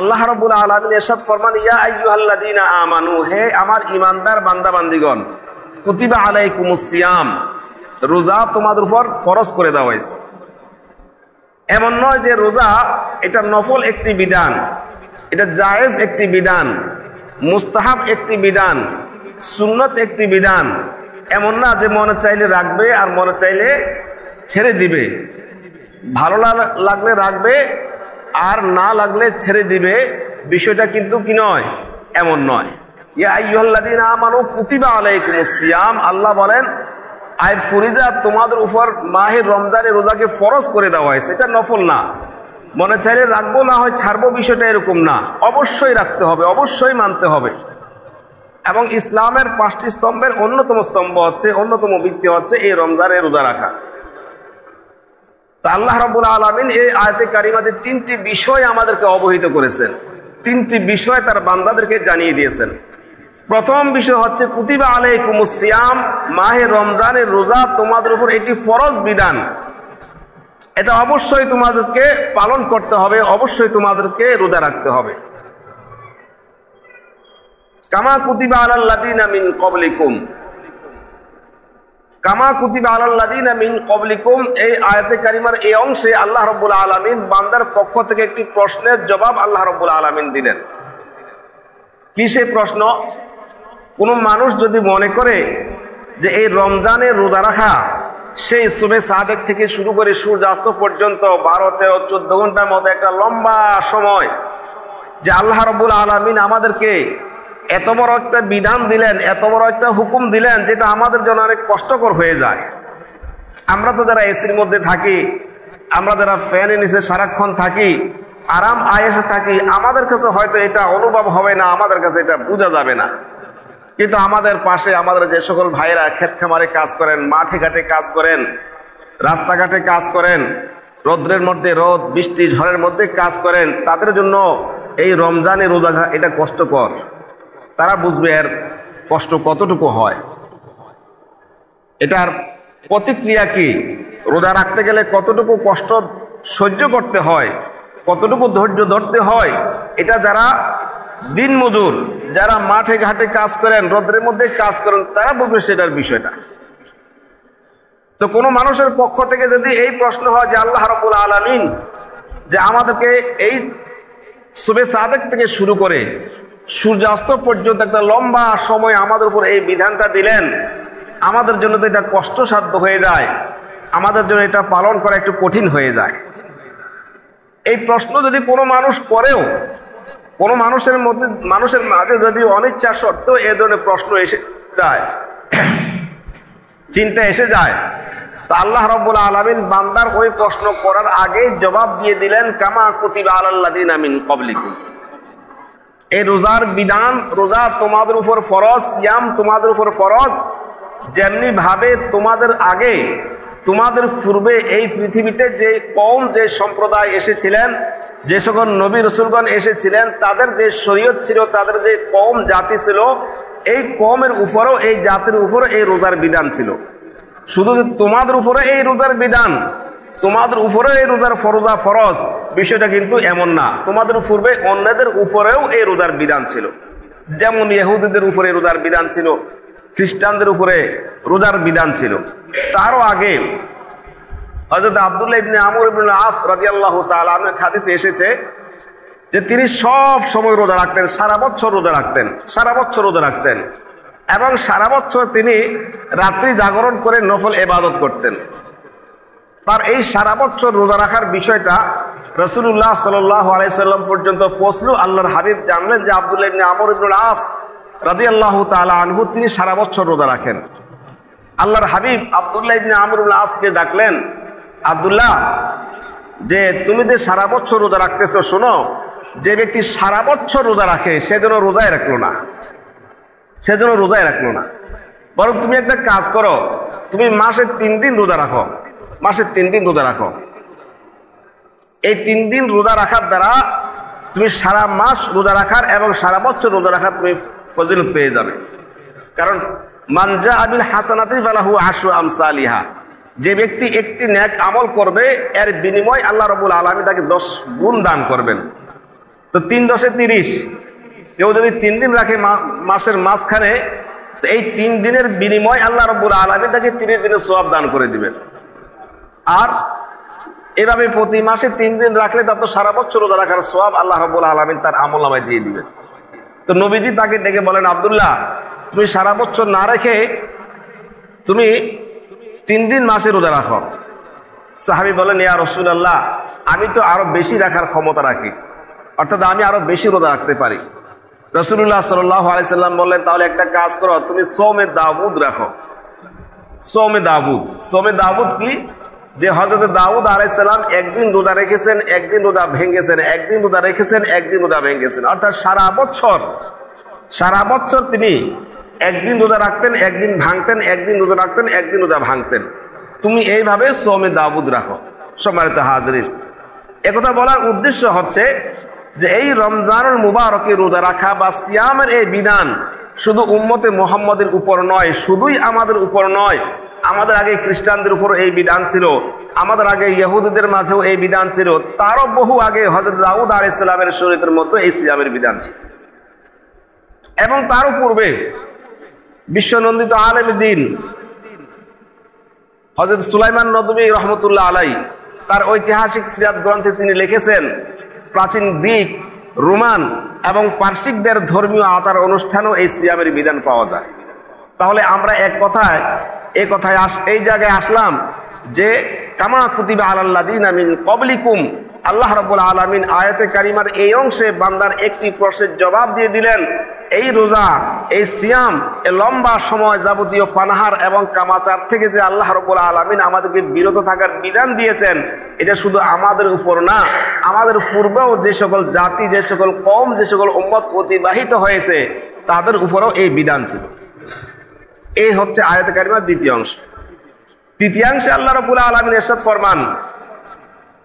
আল্লাহ রাব্বুল আলামিন ইরশাদ ফরমান, ইয়া আইয়ুহাল্লাযীনা আমানু, হে আমার ঈমানদার বান্দা বান্দীগণ, কুতিবা আলাইকুমুস সিয়াম, রোজা তোমাদের উপর ফরজ করে দেওয়া হয়েছে। এমন নয় যে রোজা এটা নফল একটি বিধান, এটা জায়েজ একটি বিধান, মুস্তাহাব একটি বিধান, সুন্নত একটি বিধান। এমন না যে মনে চাইলে রাখবে আর মনে চাইলে ছেড়ে দিবে, ভালো লাগলে রাখবে আর না লাগলে ছেড়ে দিবে। বিষয়টা কিন্তু কি নয়, এমন নয়। ইয়া আইয়ুহাল্লাযীনা আমানু কুতিবা আলাইকুমুস সিয়াম, আল্লাহ বলেন আই ফুরিজা, তোমাদের উপর মাহে রমজানের রোজাকে ফরজ করে দেওয়া হয়েছে। এটা নফল না, মনে চাইলে রাখবো না হয় ছাড়বো, বিষয়টা এরকম না। অবশ্যই রাখতে হবে, অবশ্যই মানতে হবে। এবং ইসলামের 5টি স্তম্ভের অন্যতম স্তম্ভ হচ্ছে, অন্যতম ভিত্তি হচ্ছে এই রমজানের রোজা রাখা। তা আল্লাহ রাব্বুল আলামিন এই আয়াতে কারিমাতে 3টি বিষয় আমাদেরকে অবহিত করেছেন, 3টি বিষয় তার বান্দাদেরকে জানিয়ে দিয়েছেন। প্রথম বিষয় হচ্ছে কুতিবা আলাইকুমুস সিয়াম, মাহে রমজানের রোজা তোমাদের উপর এটি ফরজ বিধান, এটা অবশ্যই তোমাদেরকে পালন করতে হবে, অবশ্যই তোমাদেরকে রোজা রাখতে হবে। কামা কুতিবা আলাল্লাযীনা মিন ক্বাবলিকুম, কামা কুতিবা আলাল্লাযীনা মিন ক্বাবলিকুম, এই আয়াতে কারিমার এই অংশে আল্লাহ রাব্বুল আলামিন বান্দার পক্ষ থেকে একটি প্রশ্নের জবাব আল্লাহ রাব্বুল আলামিন দিলেন। কি সেই প্রশ্ন? কোনো মানুষ যদি মনে করে যে এই রমজানের রোজা রাখা সেই সুবে সাদেক থেকে শুরু করে সূর্যাস্ত পর্যন্ত 12, 13, 14 ঘন্টার মতো একটা লম্বা সময়, যে আল্লাহ রাব্বুল আলামিন আমাদেরকে এত বড় একটা বিধান দিলেন, এত বড় একটা হুকুম দিলেন, যেটা আমাদের জন্য অনেক কষ্টকর হয়ে যায়। আমরা তো যারা এসির মধ্যে থাকি, আমরা যারা ফ্যানের নিচে সারাক্ষণ থাকি, আরাম আয়েশে থাকি, আমাদের কাছে হয়তো এটা অনুভব হবে না, আমাদের কাছে এটা বোঝা যাবে না। কিন্তু আমাদের পাশে আমাদের যে সকল ভাইরা ক্ষেত খামারে কাজ করেন, মাঠে ঘাটে কাজ করেন, রাস্তাঘাটে কাজ করেন, রৌদ্রের মধ্যে রোদ, বৃষ্টি ঝড়ের মধ্যে কাজ করেন, তাদের জন্য এই রমজানের রোজা এটা কষ্টকর। তারা বুঝবে এর কষ্ট কতটুকু হয়, এটার প্রতিক্রিয়া কি, রোজা রাখতে গেলে কতটুকু কষ্ট সহ্য করতে হয়, কতটুকু ধৈর্য ধরতে হয়। এটা যারা দিন মজুর, যারা মাঠে ঘাটে কাজ করেন, রোদ্রের মধ্যে কাজ করেন, তারা বুঝবে সেটার বিষয়টা। তো কোনো মানুষের পক্ষ থেকে যদি এই প্রশ্ন হয় যে আল্লাহ রাব্বুল আলামিন যে আমাদেরকে এই সুবে সাদেক থেকে শুরু করে সূর্যাস্ত পর্যন্ত একটা লম্বা সময় আমাদের উপর এই বিধানটা দিলেন, আমাদের জন্য তো এটা কষ্টসাধ্য হয়ে যায়, আমাদের জন্য এটা পালন করা একটু কঠিন হয়ে যায়। এই প্রশ্ন যদি কোনো মানুষ করেও, কোনো মানুষের মাঝে যদি অনিচ্ছা সত্ত্বেও এ ধরনের প্রশ্ন এসে যায়, চিন্তা এসে যায়, তো আল্লাহ রাব্বুল আলামিন বান্দার ওই প্রশ্ন করার আগেই জবাব দিয়ে দিলেন, কামা কুতিবা আলাল্লাযীনা মিন ক্বাবলিকুম, এই রোজার বিধান, রোজা তোমাদের উপর ফরজ, সিয়াম তোমাদের উপর ফরজ, যেমনি ভাবে তোমাদের আগে, তোমাদের পূর্বে এই পৃথিবীতে যে কওম, যে সম্প্রদায় এসেছিলেন, যে সকল নবী রাসূলগণ এসেছিলেন, তাদের যে শরীয়ত ছিল, তাদের যে কওম জাতি ছিল, এই কওমের উপরও, এই জাতির উপরও এই রোজার বিধান ছিল। শুধু যে তোমাদের উপরে এই রোজার বিধান, তোমাদের উপরে এই রোজার ফরজ, বিষয়টা কিন্তু এমন না। তোমাদের পূর্বে অন্যদের উপরেও এই রোজার বিধান ছিল। যেমন ইহুদিদের উপরে রোজার বিধান ছিল, খ্রিস্টানদের উপরে রোজার বিধান ছিল। তারও আগে হযরত আব্দুল্লাহ ইবনে আমর ইবনে আস রাদিয়াল্লাহু তাআলা আনহুর হাদিসে এসেছে যে তিনি সব সময় রোজা রাখতেন, সারা বছর রোজা রাখতেন, সারা বছর রোজা রাখতেন, এবং সারা বছর তিনি রাত্রি জাগরণ করে নফল ইবাদত করতেন। তার এই সারা বছর রোজা রাখার বিষয়টা রাসূলুল্লাহ সাল্লাল্লাহু আলাইহি সাল্লাম পর্যন্ত পৌঁছলো। আল্লাহর হাবিব জানলেন যে আব্দুল্লাহ ইবনে আমর ইবনে আস রাদিয়াল্লাহু তাআলা আনহু তিনি সারা বছর রোজা রাখেন। আল্লাহর হাবিব আব্দুল্লাহ ইবনে আমর ইবনে আসকে ডাকলেন, আব্দুল্লাহ, যে তুমি যে সারা বছর রোজা রাখতেছো, শোনো, যে ব্যক্তি সারা বছর রোজা রাখে সেজন্য রোজায় রাখলো না, সেজন্য রোজায় রাখলো না, বরং তুমি একটা কাজ করো, তুমি মাসে 3 দিন রোজা রাখো, মাসে 3 দিন রোজা রাখো। এই 3 দিন রোজা রাখার দ্বারা তুমি সারা মাস রোজা রাখার এবং সারা বছর রোজা রাখার তুমি ফজিলত পেয়ে যাবে। কারণ মান জাআ বিল হাসানাতি ফালাহু আশরু আমসালিহা, যে ব্যক্তি একটি নেক আমল করবে এর বিনিময় আল্লাহ রাব্বুল আলামিন তাকে 10 গুণ দান করবেন। তো 3 10 30, কেউ যদি 3 দিন রাখে মাসের মাঝখানে, তো এই 3 দিনের বিনিময় আল্লাহ রাব্বুল আলামিন তাকে 30 দিনের সওয়াব দান করে দিবেন। আর এভাবে প্রতি মাসে 3 দিন রাখলে তার তো সারা বছর রোজা রাখার সওয়াব আল্লাহ রাব্বুল আলামিন তার আমলনামায় দিয়ে দিবেন। তো নবীজি তাকে ডেকে বলেন, আব্দুল্লাহ, তুমি সারা বছর না রেখে তুমি 3 দিন মাসে রোজা রাখো। সাহাবী বলেন, ইয়া রাসূলুল্লাহ, আমি তো আরো বেশি রাখার ক্ষমতা রাখি, অর্থাৎ আমি আরো বেশি রোজা রাখতে পারি। রাসূলুল্লাহ সাল্লাল্লাহু আলাইহি সাল্লাম বললেন, তাহলে একটা কাজ করো, তুমি সওমে দাউদ রাখো। সওমে দাউদ, সওমে দাউদ কি? যে হযরত দাউদ আলাইহিস সালাম একদিন রোজা রেখেছেন, একদিন রোজা ভেঙেছেন, একদিন রোজা রেখেছেন, একদিন রোজা ভেঙেছেন, অর্থাৎ সারা বছর তিনি একদিন রোজা রাখতেন, একদিন ভাঙতেন, একদিন রোজা রাখতেন, একদিন রোজা ভাঙতেন। তুমি এইভাবে সওমে দাউদ রাখো। সম্মানিত হাজিরিন, একথা বলার উদ্দেশ্য হচ্ছে যে এই রমজানুল মুবারকে রোজা রাখা বা সিয়ামের এই বিধান শুধু উম্মতে মুহাম্মাদের উপর নয়, শুধুই আমাদের উপর নয়, আমাদের আগে খ্রিস্টানদের উপর এই বিধান ছিল, আমাদের আগে ইহুদিদের মাঝেও এই বিধান ছিল, তারও বহু আগে হযরত দাউদ আলাইহিস সালামের শরীয়তের মধ্যে এই সিয়ামের বিধান ছিল। এবং তারও পূর্বে বিশ্বনন্দিত আলেম দ্বীন হযরত সুলাইমান নদভী রহমতুল্লাহ আলাইহি তার ঐতিহাসিক সিরাত গ্রন্থে তিনি লিখেছেন, প্রাচীন গ্রিক, রোমান এবং পার্সিকদের ধর্মীয় আচার অনুষ্ঠানেও এই সিয়ামের বিধান পাওয়া যায়। তাহলে আমরা এই জায়গায় আসলাম যে কামা কুতিবা আলাল্লাযীনা মিন ক্বাবলিকুম, আল্লাহ রাব্বুল আলামিন আয়াতে কারিমার এই অংশে বান্দার একটি প্রশ্নের জবাব দিয়ে দিলেন। এই রোজা, এই সিয়াম, এই লম্বা সময় যাবতীয় পানাহার এবং কামাচার থেকে যে আল্লাহ রাব্বুল আলামিন আমাদেরকে বিরত থাকার বিধান দিয়েছেন, এটা শুধু আমাদের উপর না, আমাদের পূর্বেও যে সকল জাতি, যে সকল কওম, যে সকল উম্মত অতিবাহিত হয়েছে তাদের উপরেও এই বিধান ছিল। এই হচ্ছে আয়াতে কারিমার দ্বিতীয় অংশ। তৃতীয়াংশে আল্লাহ রাব্বুল আলামিন ইরশাদ ফরমান,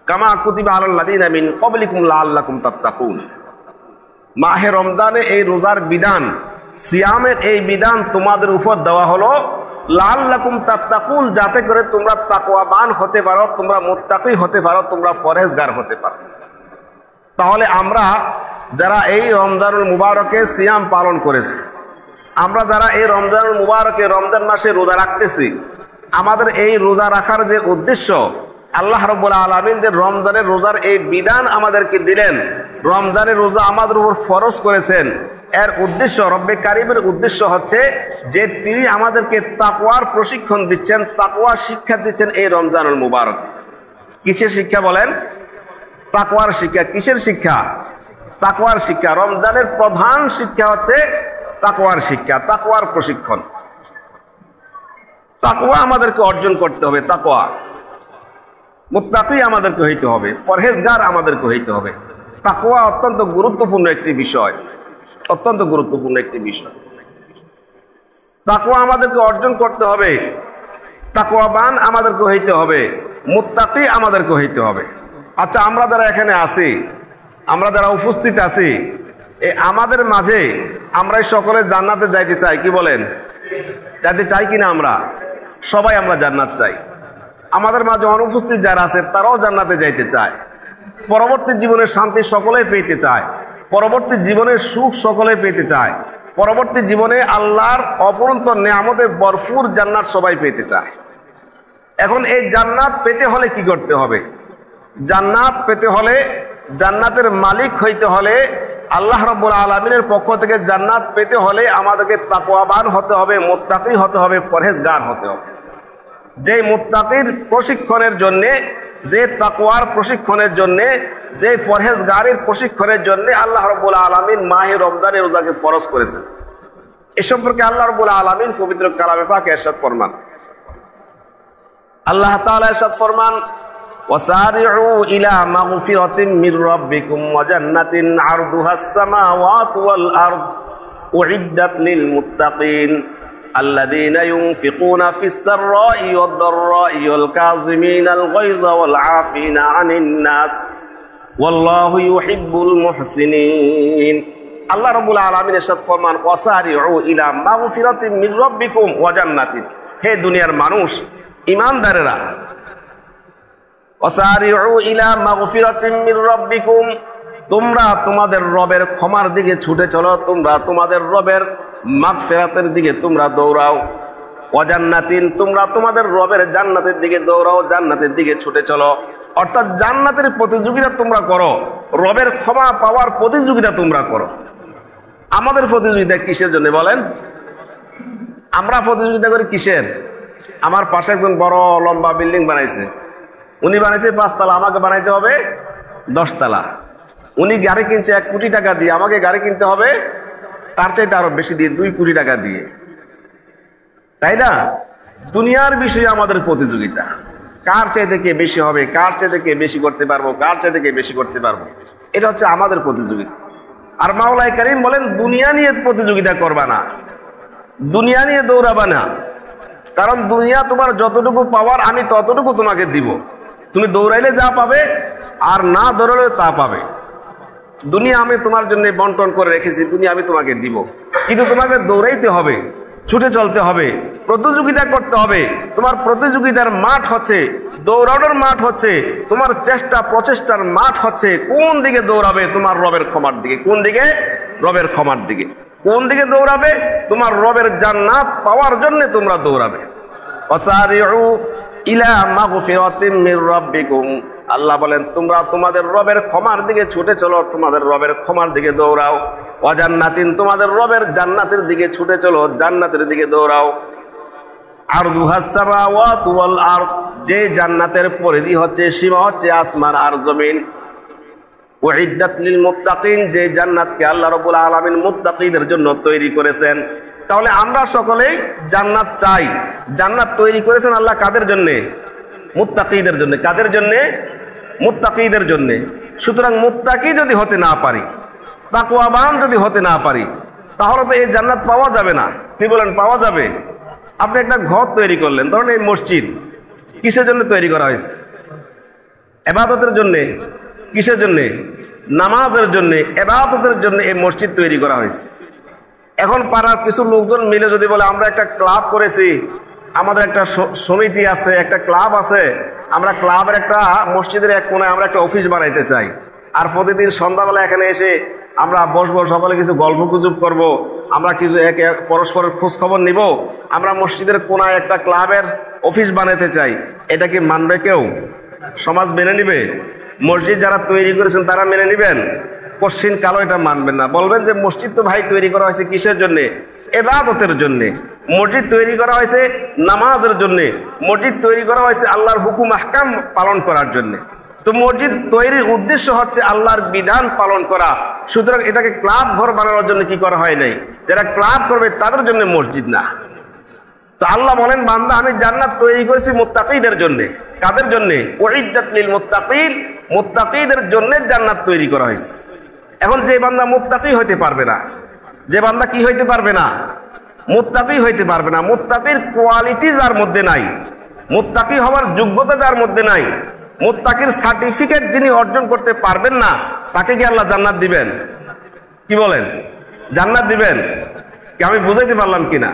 কামা কুতিবা আলাল্লাযীনা মিন ক্বাবলিকুম লাআল্লাকুম তাত্তাকুন। মাহে রমজানে এই রোজার বিধান, সিয়ামের এই বিধান তোমাদের উপর দেওয়া হলো লাআল্লাকুম তাত্তাকুন, যাতে করে তোমরা তাকওয়াবান হতে পারো, তোমরা মুত্তাকি হতে পারো, তোমরা পরহেজগার হতে পারো। তাহলে আমরা যারা এই রমজানুল মুবারকে সিয়াম পালন করেছি, আমরা যারা এই রমজানুল মুবারকে রমজান মাসে রোজা রাখতেছি, আমাদের এই রোজা রাখার যে উদ্দেশ্য, আল্লাহ রাব্বুল আলামিন যে রমজানের রোজার এই বিধান আমাদেরকে দিলেন, রমজানের রোজা আমাদের উপর ফরজ করেছেন, এর উদ্দেশ্য, রব্বে কারিমের উদ্দেশ্য হচ্ছে যে তিনি আমাদেরকে তাকওয়ার প্রশিক্ষণ দিচ্ছেন, তাকওয়ার শিক্ষা দিচ্ছেন এই রমজানুল মুবারক। কিসের শিক্ষা বলেন? তাকওয়ার শিক্ষা। কিসের শিক্ষা? তাকওয়ার শিক্ষা। রমজানের প্রধান শিক্ষা হচ্ছে তাকওয়ার শিক্ষা, তাকওয়ার প্রশিক্ষণ। তাকওয়া আমাদেরকে অর্জন করতে হবে, তাকওয়া, মুত্তাকি আমাদেরকে হইতে হবে, পরহেজগার আমাদেরকে হইতে হবে। তাকওয়া অত্যন্ত গুরুত্বপূর্ণ একটি বিষয়, অত্যন্ত গুরুত্বপূর্ণ একটি বিষয়। তাকওয়া আমাদেরকে অর্জন করতে হবে, তাকওয়াবান আমাদেরকে হইতে হবে, মুত্তাকি আমাদেরকে হইতে হবে। আচ্ছা, আমরা যারা এখানে আছি, আমরা যারা উপস্থিত আছি, আমাদের মাঝে আমরাই সকলে জান্নাতে যাইতে চাই, কি বলেন? যাইতে চাই কিনা? আমরা সবাই আমরা জান্নাত চাই। আমাদের মাঝে অনুপস্থিত যারা আছে তারাও জান্নাতে যাইতে চায়। পরবর্তী জীবনের শান্তি সকলেই পেতে চায়, পরবর্তী জীবনের সুখ সকলেই পেতে চায়, পরবর্তী জীবনে আল্লাহর অপরন্ত নেয়ামতে ভরপুর জান্নাত সবাই পেতে চায়। এখন এই জান্নাত পেতে হলে কি করতে হবে? জান্নাত পেতে হলে, জান্নাতের মালিক হইতে হলে, আল্লাহ রাব্বুল আলামিনের পক্ষ থেকে জান্নাত পেতে হলে আমাদেরকে তাকওয়াবান হতে হবে, মুত্তাকি হতে হবে, পরহেজগার হতে হবে। যে মুত্তাকির প্রশিক্ষণের জন্যে, যে তাকওয়ার প্রশিক্ষণের জন্যে, যে পরহেজগারের প্রশিক্ষণের জন্য আল্লাহ রাব্বুল আলামিন মাহে রমজানের রোজাকে ফরজ করেছেন। এ সম্পর্কে আল্লাহ রাব্বুল আলামিন পবিত্র কালামে পাকে ইরশাদ ফরমান, আল্লাহ তাআলা ইরশাদ ফরমান, ওয়াসারিউ ইলা মাগফিরাতিন মির রাব্বিকুম ওয়া জান্নাতিন আরদুহাস সামাওয়াতু ওয়াল আরদ উইদ্দাত লিল মুত্তাকিন الذين ينفقون في السراء والضراء والكاظمين الغيظ والعافين عن الناس والله يحب المحسنين। আল্লাহ রাব্বুল আলামিন ইরশাদ ফরমান, ওয়াসারিউ ইলা মাগফিরাতিন মির রাব্বিকুম ওয়া জান্নাতিন। হে দুনিয়ার মানুষ, ঈমানদারেরা, ওয়াসারিউ ইলা মাগফিরাতিন মির রাব্বিকুম, তোমরা তোমাদের রবের ক্ষমার দিকে ছুটে চলো, তোমরা তোমাদের রবের মাগফিরাতের দিকে তোমরা দৌড়াও। ওয়াজান্নাতিন, তোমরা তোমাদের রবের জান্নাতের দিকে দৌড়াও, জান্নাতের দিকে ছুটে চলো। অর্থাৎ জান্নাতের প্রতিযোগিতা তোমরা করো, রবের ক্ষমা পাওয়ার প্রতিযোগিতা তোমরা করো। আমাদের প্রতিযোগিতা কিসের জন্য বলেন? আমরা প্রতিযোগিতা করি কিসের? আমার পাশে একজন বড় লম্বা বিল্ডিং বানাইছে, উনি বানাইছে 5 তলা, আমাকে বানাইতে হবে 10 তলা। উনি গাড়ি কিনছে 1 কোটি টাকা দিয়ে, আমাকে গাড়ি কিনতে হবে তার চাইতে আরো বেশি দিয়ে 2 কোটি টাকা দিয়ে, তাই না? দুনিয়ার বিষয়ে আমাদের প্রতিযোগিতা, কার চাইতে কে বেশি হবে, কার চাইতে কে বেশি করতে পারবো, কার চাইতে কে বেশি করতে পারবো, এটা হচ্ছে আমাদের প্রতিযোগিতা। আর মাওলাই কারীম বলেন দুনিয়া নিয়ে প্রতিযোগিতা করবা না, দুনিয়া নিয়ে দৌড়াবা না, কারণ দুনিয়া তোমার যতটুকু পাওয়ার আমি ততটুকু তোমাকে দিব। তুমি দৌড়াইলে যা পাবে আর না দৌড়ালে তা পাবে। দুনিয়া আমি তোমার জন্য বন্টন করে রেখেছি, দুনিয়া আমি তোমাকে দিব, কিন্তু তোমাকে দৌড়াইতে হবে, ছুটে চলতে হবে, প্রতিযোগিতা করতে হবে। তোমার প্রতিযোগিতার মাঠ হচ্ছে, দৌড়ানোর মাঠ হচ্ছে, তোমার চেষ্টা প্রচেষ্টার মাঠ হচ্ছে কোন দিকে দৌড়াবে? তোমার রবের ক্ষমার দিকে। কোন দিকে? রবের ক্ষমার দিকে। কোন দিকে দৌড়াবে? তোমার রবের জান্নাত পাওয়ার জন্য তোমরা দৌড়াবে। ওয়াসারিউ ইলা মাগফিরাতিম মির রাব্বিকুম, আল্লাহ বলেন তোমরা তোমাদের রবের ক্ষমার দিকে ছুটে চলো, তোমাদের রবের ক্ষমার দিকে দৌড়াও। ওয়াজান্নাতিন, তোমাদের রবের জান্নাতের দিকে ছুটে চলো, জান্নাতের দিকে দৌড়াও। আরদুহাস সামাওয়াতু ওয়াল আরদ, যে জান্নাতের পরিধি হচ্ছে, সীমা হচ্ছে আসমান আর জমিন। উইদ্দাত লিল মুত্তাকিন, যে জান্নাতকে আল্লাহ রাব্বুল আলামিন মুত্তাকিদের জন্য তৈরি করেছেন। তাহলে আমরা সকলেই জান্নাত চাই। জান্নাত তৈরি করেছেন আল্লাহ কাদের জন্য? মুত্তাকিদের জন্য। কাদের জন্য? মুত্তাকিদের জন্য। সুতরাং মুত্তাকি যদি হতে না পারি, তাকওয়াবান যদি হতে না পারি, তাহলে তো এই জান্নাত পাওয়া যাবে না। কি বলেন? পাওয়া যাবে? আপনি একটা ঘর তৈরি করলেন, ধরুন এই মসজিদ কিসের জন্য তৈরি করা হয়েছে? ইবাদতের জন্য। কিসের জন্য? নামাজের জন্য, ইবাদতের জন্য এই মসজিদ তৈরি করা হয়েছে। এখন পাড়ার কিছু লোকজন মিলে যদি বলে আমরা একটা ক্লাব করেছি, আমাদের একটা সমিতি আছে, একটা ক্লাব আছে, আমরা ক্লাবের একটা মসজিদের এক কোণায় আমরা একটা অফিস বানাইতে চাই, আর প্রতিদিন সন্ধ্যাবেলা এখানে এসে আমরা বসবো, সকলে কিছু গল্প গুজব করবো, আমরা কিছু পরস্পরের খোঁজ খবর নিব, আমরা মসজিদের কোণায় একটা ক্লাবের অফিস বানাইতে চাই। এটা কি মানবে কেউ? সমাজ মেনে নিবে? মসজিদ যারা তৈরি করেছেন তারা মেনে নিবেন? কোশ্চিন কালো এটা মানবেন না। বলবেন যে মসজিদ তো ভাই তৈরি করা হয়েছে কিসের জন্য? ইবাদতের জন্য। মসজিদ তৈরি করা হয়েছে নামাজের জন্য, মসজিদ তৈরি করা হয়েছে আল্লাহর হুকুম আহকাম পালন করার জন্য। তো মসজিদ তৈরির উদ্দেশ্য হচ্ছে আল্লাহর বিধান পালন করা। সুতরাং এটাকে ক্লাব ঘর বানানোর জন্য কি করা হয় নাই? যারা ক্লাব করবে তাদের জন্য মসজিদ না। তো আল্লাহ বলেন বান্দা আমি জান্নাত তৈরি করেছি মুত্তাকিদের জন্য। কাদের জন্য? উইদ্দাত লিল মুত্তাকিন, মুত্তাকিদের জন্য জান্নাত তৈরি করা হয়েছে। এখন যে বান্দা মুত্তাকি হইতে পারবে না, যে বান্দা কি হইতে পারবে না? মুত্তাকি হইতে পারবে না। মুত্তাকির কোয়ালিটি যার মধ্যে নাই, মুত্তাকি হওয়ার যোগ্যতা যার মধ্যে নাই, মুত্তাকির সার্টিফিকেট যিনি অর্জন করতে পারবেন না, তাকে কি আল্লাহ জান্নাত দিবেন? কি বলেন? জান্নাত দিবেন? কি আমি বুঝাইতে পারলাম কিনা?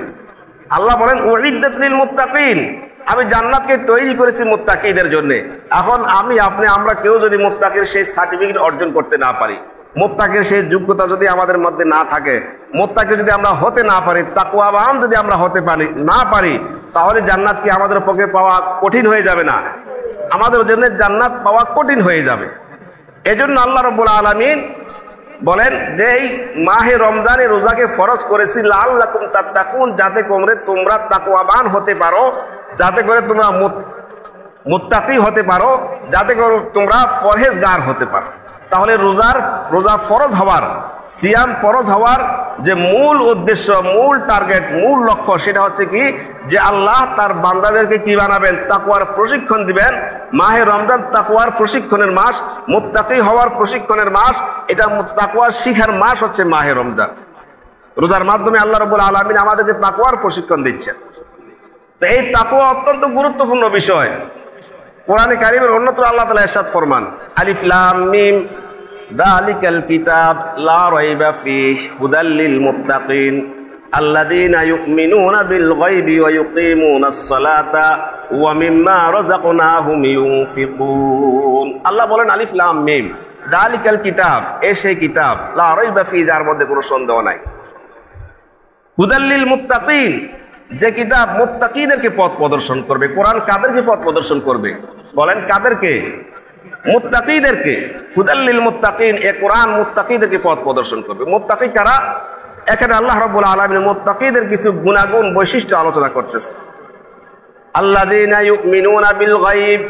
আল্লাহ বলেন উইদ্দাত লিল মুত্তাকিন, আমি জান্নাতকে তৈরি করেছি মুত্তাকিদের জন্য। এখন আমি আপনি আমরা কেউ যদি মুত্তাকির সেই সার্টিফিকেট অর্জন করতে না পারি, মুত্তাকির সেই যোগ্যতা যদি আমাদের মধ্যে না থাকে, মুত্তাকি যদি আমরা হতে না পারি, তাকওয়াবান যদি আমরা হতে না পারি, তাহলে জান্নাত কি আমাদের পক্ষে পাওয়া কঠিন হয়ে যাবে না? আমাদের জন্য জান্নাত পাওয়া কঠিন হয়ে যাবে। এজন্য আল্লাহ রাব্বুল আলামিন বলেন যে এই মাহে রমজানে রোজাকে ফরজ করেছি লাআল্লাকুম তাত্তাকুন, যাতে করে তোমরা তাকওয়াবান হতে পারো, যাতে করে তোমরা মুত্তাকি হতে পারো, যাতে করে তোমরা পরহেজগার হতে পারো। তাহলে রোজা ফরজ হওয়ার, সিয়াম ফরজ হওয়ার যে মূল উদ্দেশ্য, মূল টার্গেট, মূল লক্ষ্য, সেটা হচ্ছে কি যে আল্লাহ তার বান্দাদেরকে কি বানাবেন? তাকওয়ার প্রশিক্ষণ দিবেন। মাহে রমজান তাকওয়ার প্রশিক্ষণের মাস, মুত্তাকি হওয়ার প্রশিক্ষণের মাস। এটা তাকওয়ার শিখার মাস হচ্ছে মাহে রমজান। রোজার মাধ্যমে আল্লাহ রাব্বুল আলামিন আমাদেরকে তাকওয়ার প্রশিক্ষণ দিচ্ছেন। তো এই তাকওয়া অত্যন্ত গুরুত্বপূর্ণ বিষয়। কোরআনে কারীমের অন্যত্র আল্লাহ তাআলা ইরশাদ ফরমান আলিফ লাম মিম যালিকাল কিতাব লা রাইবা ফীহি হুদাল লিল মুত্তাকিন আল্লাযীনা ইউমিনুনা বিল গায়বি ওয়া ইউকিমুনাস সালাতা ওয়া মিম্মা রাযাকনাহুম ইউনফিকুন। আল্লাহ বলেন আলিফ লাম মিম, যালিকাল কিতাব, এই সেই কিতাব, লা রাইবা ফি, যার মধ্যে কোনো সন্দেহ নাই। হুদাল লিল মুত্তাকিন, যে কিতাব মুত্তাকিদেরকে পথ প্রদর্শন করবে। কোরআন কাদেরকে পথ প্রদর্শন করবে বলেন? কাদেরকে? মুত্তাকিদেরকে। হুদাল লিল মুত্তাকিন, এ কোরআন মুত্তাকিদেরকে পথ প্রদর্শন করবে। মুত্তাকি কারা? এখানে আল্লাহ রাব্বুল আলামিন মুত্তাকিদের কিছু গুণাগুণ বৈশিষ্ট্য আলোচনা করতেছে। আল্লাযীনা ইউমিনুনা বিল গায়ব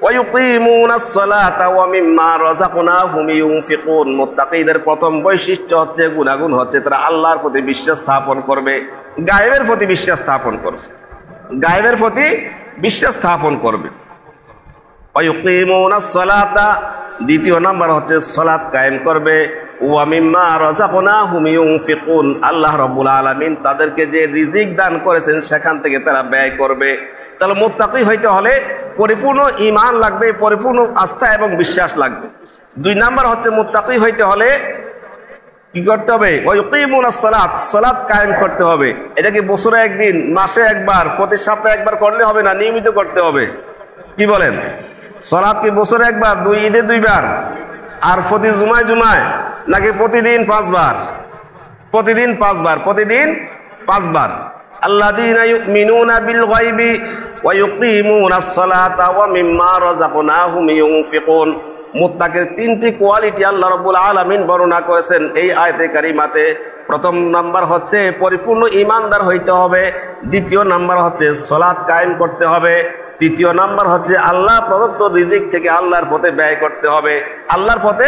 ওয়া ইউকিমুনাস সালাতা ওয়া মিম্মা রাযাকনাহুম ইউনফিকুন। মুত্তাকিদের প্রথম বৈশিষ্ট্য হচ্ছে, গুণাগুণ হচ্ছে, তারা আল্লাহর প্রতি বিশ্বাস স্থাপন করবে, গায়েবের প্রতি বিশ্বাস স্থাপন করবে, গায়েবের প্রতি বিশ্বাস স্থাপন করবে। ওয়া ইউকিমুনাস সালাতা, দ্বিতীয় নাম্বার হচ্ছে সালাত কায়েম করবে। ওয়া মিম্মা রাযাকনাহুম ইউনফিকুন, আল্লাহ রাব্বুল আলামিন তাদেরকে যে রিজিক দান করেছেন সেখান থেকে তারা ব্যয় করবে। তাহলে মুত্তাকি হইতে হলে পরিপূর্ণ ঈমান লাগবে, পরিপূর্ণ আস্থা এবং বিশ্বাস লাগবে। দুই নাম্বার হচ্ছে মুত্তাকি হইতে হলে কি করতে হবে? ওয়া ইউকিমুনাস সালাত, সালাত কায়েম করতে হবে। এটা কি বছরে একদিন, মাসে একবার, প্রতি সপ্তাহে একবার করলে হবে না, নিয়মিত করতে হবে। কি বলেন? সালাত কি বছরে একবার, দুই ঈদে দুইবার, আর প্রতি জুমায় জুমায়, নাকি প্রতিদিন 5 বার? প্রতিদিন 5 বার, প্রতিদিন 5 বার। আল্লাযীনা ইউমিনুনা বিল গায়বি ওয়া ইউকিমুনাস সালাতা ওয়া মিম্মা রাযাকনাহুম ইউনফিকুন। মুত্তাকির তিনটি কোয়ালিটি আল্লাহ রাব্বুল আলামিন বর্ণনা করেছেন এই আয়াতে কারিমাতে। প্রথম নাম্বার হচ্ছে পরিপূর্ণ ঈমানদার হইতে হবে, দ্বিতীয় নাম্বার হচ্ছে সালাত কায়েম করতে হবে, তৃতীয় নাম্বার হচ্ছে আল্লাহ প্রদত্ত রিজিক থেকে আল্লাহর পথে ব্যয় করতে হবে, আল্লাহর পথে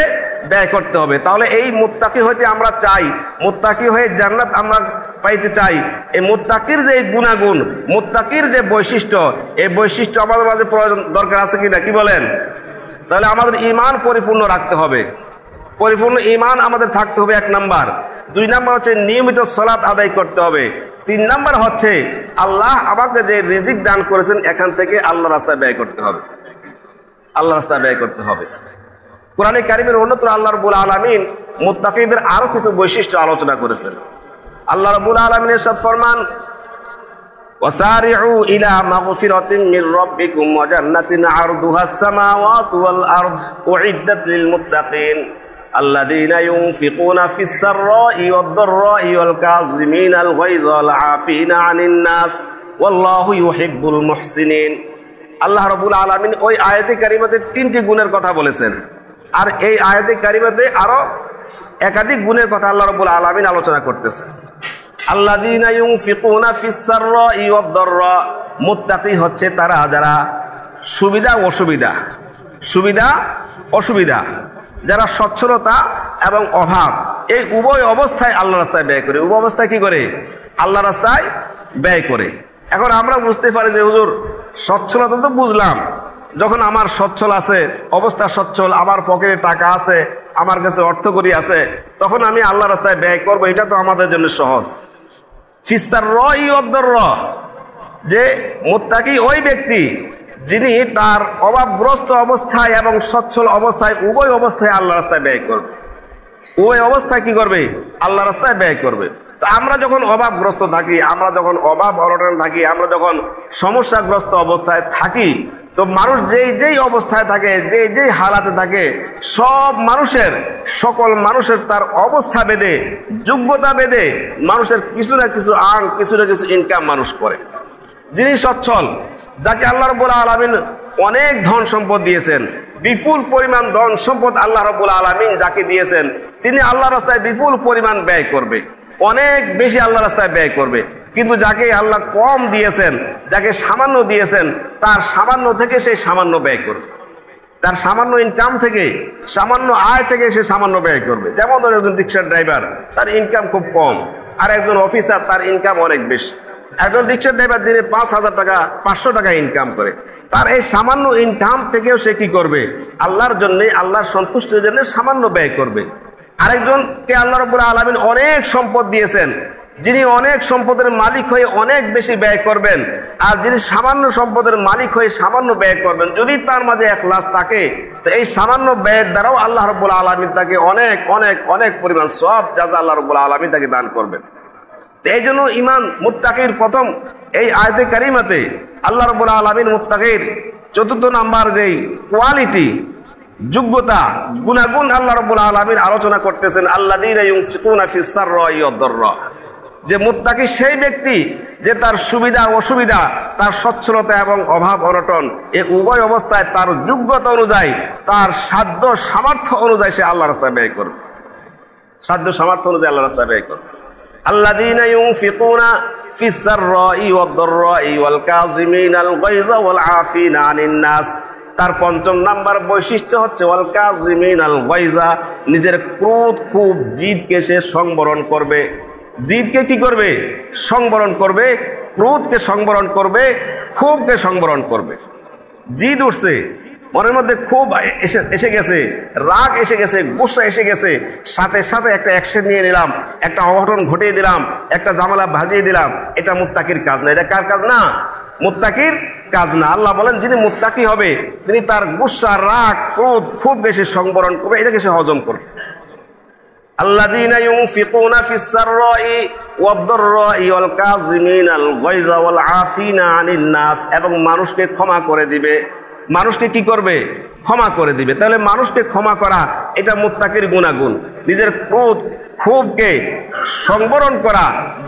ব্যয় করতে হবে। তাহলে এই মুত্তাকি হইতে আমরা চাই, মুত্তাকি হয়ে জান্নাত আমরা পাইতে চাই। এই মুত্তাকির যে গুণাগুণ, মুত্তাকির যে বৈশিষ্ট্য, এই বৈশিষ্ট্য আমাদের মাঝে প্রয়োজন দরকার আছে কিনা? কি বলেন? তাহলে আমাদের ঈমান পরিপূর্ণ রাখতে হবে, পরিপূর্ণ ঈমান আমাদের থাকতে হবে, 1 নাম্বার। 2 নাম্বার হচ্ছে নিয়মিত সালাত আদায় করতে হবে। 3 নাম্বার হচ্ছে আল্লাহ আমাকে যে রিজিক দান করেছেন এখান থেকে আল্লাহর রাস্তায় ব্যয় করতে হবে, আল্লাহর রাস্তায় ব্যয় করতে হবে। কোরআনে কারিমের অন্যত্র আল্লাহ রাব্বুল আলামিন মুত্তাকিদের আরো কিছু বৈশিষ্ট্য আলোচনা করেছেন। আল্লাহ রাব্বুল আলামিন ইরশাদ ফরমান, ওয়াসারিউ ইলা মাগফিরাতিন মির রাব্বিকুম ওয়া জান্নাতিন আরদুহাস সামাওয়াতু ওয়াল আরদ উইদ্দাত লিল মুত্তাকিন আল্লাযীনা ইউনফিকুনা ফিস সাররাই ওয়াদ দাররাই ওয়াল কাযিমিনাল গায়যা ওয়াল আফিনা আনিন নাস ওয়াল্লাহু ইউহিব্বুল মুহসিনিন। আল্লাহ রাব্বুল আলামিন ওই আয়াতে কারিমাতে 3টি গুণের কথা বলেছেন, আর এই আয়াতে কারিমাতে আরো একাধিক গুণের কথা আল্লাহ রাব্বুল আলামিন আলোচনা করতেছেন। আল্লাযীনা ইউনফিকুনা ফিস সাররাই ওয়াদ দাররা, মুত্তাকি হচ্ছে তারা যারা সুবিধা অসুবিধা, সুবিধা অসুবিধা, যারা সচ্ছলতা এবং অভাব, এই উভয় অবস্থায় আল্লাহ রাস্তায় ব্যয় করে। উভয় অবস্থায় কি করে? আল্লাহ রাস্তায় ব্যয় করে। এখন আমরা বুঝতে পারি যে হুজুর সচ্ছলতা তো বুঝলাম, যখন আমার সচ্ছল আছে, অবস্থা সচ্ছল, আমার পকেটে টাকা আছে, আমার কাছে অর্থকড়ি আছে, তখন আমি আল্লাহ রাস্তায় ব্যয় করবো, এটা তো আমাদের জন্য সহজ। ফিসার র, যে মুত্তাকি ওই ব্যক্তি যিনি তার অভাবগ্রস্ত অবস্থায় এবং সচ্ছল অবস্থায়, উভয় অবস্থায় আল্লাহ রাস্তায় ব্যয় করবে। উভয় অবস্থায় কি করবে? আল্লাহ রাস্তায় ব্যয় করবে। তো আমরা যখন অভাবগ্রস্ত থাকি, আমরা যখন অভাব অনটন থাকি, আমরা যখন সমস্যাগ্রস্ত অবস্থায় থাকি, তো মানুষ যেই অবস্থায় থাকে, যেই হালাতে থাকে, সব মানুষের, সকল মানুষের তার অবস্থা বেঁধে, যোগ্যতা বেঁধে মানুষের কিছু না কিছু আর্ন, কিছু না কিছু ইনকাম মানুষ করে। যিনি সচ্ছল, যাকে আল্লাহ রাব্বুল আলামিন অনেক ধন সম্পদ দিয়েছেন, বিপুল পরিমাণ ধন সম্পদ আল্লাহ রাব্বুল আলামিন যাকে দিয়েছেন, তিনি আল্লাহ রাস্তায় বিপুল পরিমাণ ব্যয় করবে, অনেক বেশি আল্লাহ রাস্তায় ব্যয় করবে। কিন্তু যাকে আল্লাহ কম দিয়েছেন, যাকে সামান্য দিয়েছেন, তার সামান্য থেকে সে সামান্য ব্যয় করবে, তার সামান্য ইনকাম থেকে, সামান্য আয় থেকে সে সামান্য ব্যয় করবে। যেমন ধরুন একজন রিক্সার ড্রাইভার, তার ইনকাম খুব কম, আর একজন অফিসার তার ইনকাম অনেক বেশি। একজন রিক্সার ড্রাইভার দিনে 5,000 টাকা, 500 টাকা ইনকাম করে, তার এই সামান্য ইনকাম থেকেও সে কি করবে? আল্লাহর জন্য, আল্লাহর সন্তুষ্টির জন্য সামান্য ব্যয় করবে। আরেকজনকে আল্লাহ রাব্বুল আলামিন অনেক সম্পদ দিয়েছেন, যিনি অনেক সম্পদের মালিক হয়ে অনেক বেশি ব্যয় করবেন, আর যিনি সামান্য সম্পদের মালিক হয়ে সামান্য ব্যয় করবেন। যদি তার মাঝে ইখলাস থাকে, তো এই সামান্য ব্যয়ের দ্বারাও আল্লাহ রাব্বুল আলামিন তাকে অনেক অনেক অনেক পরিমাণ সওয়াব জাযা আল্লাহ রাব্বুল আলামিন তাকে দান করবেন। তো এই জন্য ঈমান মুত্তাকির প্রথম এই আয়াতে কারিমাতে আল্লাহ রাব্বুল আলামিন মুত্তাকির 4th নাম্বার যেই কোয়ালিটি, যোগ্যতা, গুনাগুণ আল্লাহ রাব্বুল আলামিন আলোচনা করতেছেন। আল্লাযীনা ইউনফিকুনা ফিস সাররাই ওয়াদ দাররা, যে মুত্তাকি সেই ব্যক্তি যে তার সুবিধা অসুবিধা, তার সচ্ছলতা এবং অভাব অনটন এই উভয় অবস্থায় তার যোগ্যতা অনুযায়ী, তার সাধ্য সামর্থ্য অনুযায়ী সে আল্লাহর রাস্তায় ব্যয় করবে। সাধ্য সামর্থ্য অনুযায়ী আল্লাহর রাস্তায় ব্যয় করবে। আল্লাযীনা ইউনফিকুনা ফিস সাররাই ওয়াদ দাররাই ওয়াল কাযিমিনাল গায়যা ওয়াল আফিনা আনিন নাস। তার পঞ্চম নাম্বার বৈশিষ্ট্য হচ্ছে ওয়াল কাযিমিনাল গায়যা, নিজের ক্রোধ খুব জিদকে সে সংবরণ করবে। জিদকে কি করবে? সংবরণ করবে। ক্রোধকে সংবরণ করবে, ক্ষোভকে সংবরণ করবে। জিদ উঠছে, মনের মধ্যে ক্ষোভ এসে গেছে, রাগ এসে গেছে, গুসা এসে গেছে, সাথে সাথে একটা অ্যাকশন নিয়ে নিলাম, একটা অঘটন ঘটিয়ে দিলাম, একটা ঝামেলা ভাজিয়ে দিলাম। এটা মুত্তাকির কাজ না। এটা কার কাজ না? মুত্তাকির কাজ না। আল্লাহ বলেন যিনি মুত্তাকি হবে তিনি তার গুসা, রাগ, ক্রোধ, ক্ষোভকে সে সংবরণ করবে, এটাকে সে হজম করবে। আল্লাযীনা ইউনফিকুনা ফিস সাররাই ওয়াদ দাররাই ওয়াল কাযিমিনাল গায়যা ওয়াল আফিনা আনিন নাস, এবং মানুষকে ক্ষমা করে দিবে। মানুষকে কি করবে? ক্ষমা করে দিবে। তাহলে মানুষকে ক্ষমা করা এটা মুত্তাকির গুণাগুণ। নিজের ক্রোধ ক্ষোভকে সংবরণ করা,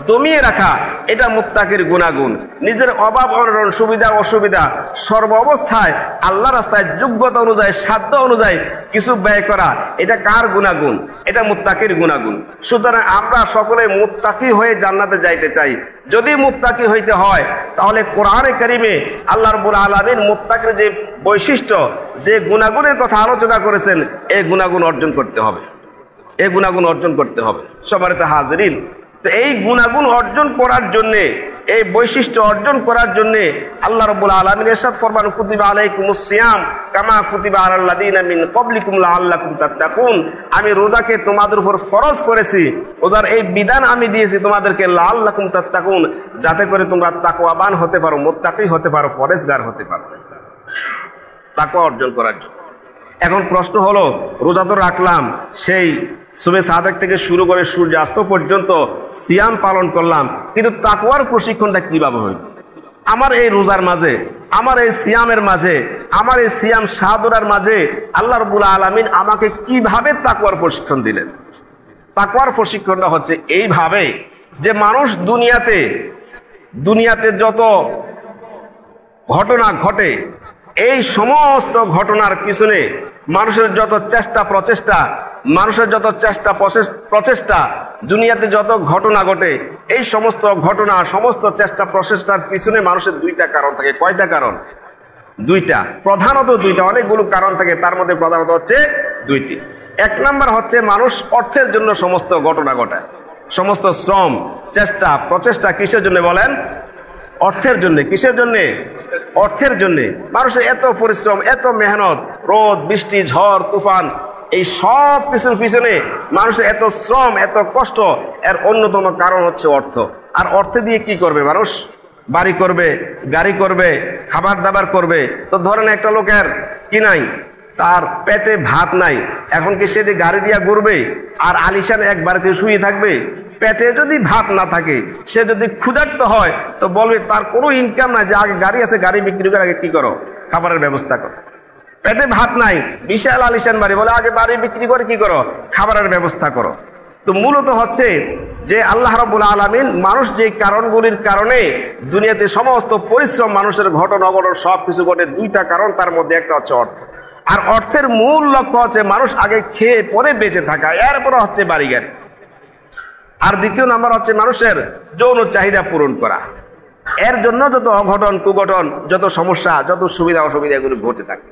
দমিয়ে রাখা এটা মুত্তাকির গুণাগুণ। নিজের অভাব অনটন, সুবিধা অসুবিধা সর্ব অবস্থায় আল্লাহ রাস্তায় যোগ্যতা অনুযায়ী, সাধ্য অনুযায়ী কিছু ব্যয় করা, এটা কার গুণাগুণ? এটা মুত্তাকির গুণাগুণ। সুতরাং আমরা সকলে মুত্তাকি হয়ে জান্নাতে যাইতে চাই। যদি মুত্তাকি হইতে হয় তাহলে কোরআনে কারিমে আল্লাহ রাব্বুল আলামিন মুত্তাকির যে বৈশিষ্ট্য, যে গুণাগুণের কথা আলোচনা করেছেন, এই গুণাগুণ অর্জন করতে হবে। এই গুণাগুণ অর্জন করতে হবে। সম্মানিত হাজিরিন, তো এই গুণাগুণ অর্জন করার জন্যে, এই বৈশিষ্ট্য অর্জন করার জন্যে আল্লাহ রাব্বুল আলামিন ইরশাদ ফরমান কুতিবা আলাইকুমুস সিয়াম কামা কুতিবা আলাল লাযিনা মিন ক্বাবলিকুম লাআল্লাকুম তাত্তাকুন। আমি রোজাকে তোমাদের উপর ফরজ করেছি, রোজার এই বিধান আমি দিয়েছি তোমাদেরকে লাআল্লাকুম তাত্তাকুন, যাতে করে তোমরা তাকওয়াবান হতে পারো, মুত্তাকি হতে পারো, পরেজগার হতে পারো, তাকওয়া অর্জন করার জন্য। এখন প্রশ্ন হলো, রোজা তো রাখলাম, সেই সুবে সাদেক থেকে শুরু করে সূর্যাস্ত পর্যন্ত সিয়াম পালন করলাম, কিন্তু তাকওয়ার প্রশিক্ষণটা কিভাবে হইল? আমার এই রোজার মাঝে, আমার এই সিয়ামের মাঝে, আমার এই সিয়াম সাধনার মাঝে আল্লাহ রাব্বুল আলামিন আমাকে কিভাবে তাকওয়ার প্রশিক্ষণ দিলেন? তাকওয়ার প্রশিক্ষণটা হচ্ছে এইভাবে যে মানুষ দুনিয়াতে যত ঘটনা ঘটে, এই সমস্ত ঘটনার পিছনে মানুষের যত প্রচেষ্টা, দুনিয়াতে যত ঘটনা ঘটে, এই সমস্ত ঘটনা, সমস্ত চেষ্টা প্রচেষ্টার পিছনে মানুষের দুইটা কারণ থাকে। কয়টা কারণ? দুইটা, প্রধানত দুইটা। অনেকগুলো কারণ থাকে, তার মধ্যে প্রধানত হচ্ছে দুইটি। এক নাম্বার হচ্ছে মানুষ অর্থের জন্য সমস্ত ঘটনা ঘটায়। সমস্ত শ্রম, চেষ্টা, প্রচেষ্টা কিসের জন্য বলেন? অর্থের জন্য। কিসের জন্য? অর্থের জন্য। মানুষের এত পরিশ্রম, এত মেহনত, রোদ বৃষ্টি, ঝড় তুফান, এই সব কিছুর পিছনে মানুষের এত শ্রম, এত কষ্ট, এর অন্যতম কারণ হচ্ছে অর্থ। আর অর্থ দিয়ে কি করবে মানুষ? বাড়ি করবে, গাড়ি করবে, খাবার দাবার করবে। তো ধরেন একটা লোকের কি নাই, তার পেটে ভাত নাই, এখন কি সে গাড়ি দিয়া ঘুরবে আর আলিশান এক বাড়িতে শুয়ে থাকবে? পেটে যদি ভাত না থাকে, সে যদি ক্ষুধার্ত হয়, তো বলবে তার কোনো ইনকাম নাই, যে আগে গাড়ি আছে, গাড়ি বিক্রি করে আগে কি করো, খাবারের ব্যবস্থা করো। পেটে ভাত নাই, বিশাল আলিশান বাড়ি, বলে আগে বাড়ি বিক্রি করে কি করো, খাবারের ব্যবস্থা করো। তো মূলত হচ্ছে যে আল্লাহ রাব্বুল আলামিন মানুষ যে কারণগুলির কারণে দুনিয়াতে সমস্ত পরিশ্রম, মানুষের ঘটন অঘটন সব কিছু ঘটে, দুইটা কারণ, তার মধ্যে একটা হচ্ছে অর্থ। আর অর্থের মূল লক্ষ্য হচ্ছে মানুষ আগে খেয়ে পরে বেঁচে থাকা, এরপরে হচ্ছে বাড়ি গাড়ি। আর দ্বিতীয় নাম্বার হচ্ছে মানুষের যৌন চাহিদা পূরণ করা। এর জন্য যত অঘটন কুঘটন, যত সমস্যা, যত সুবিধা অসুবিধা এগুলো ঘটে থাকে।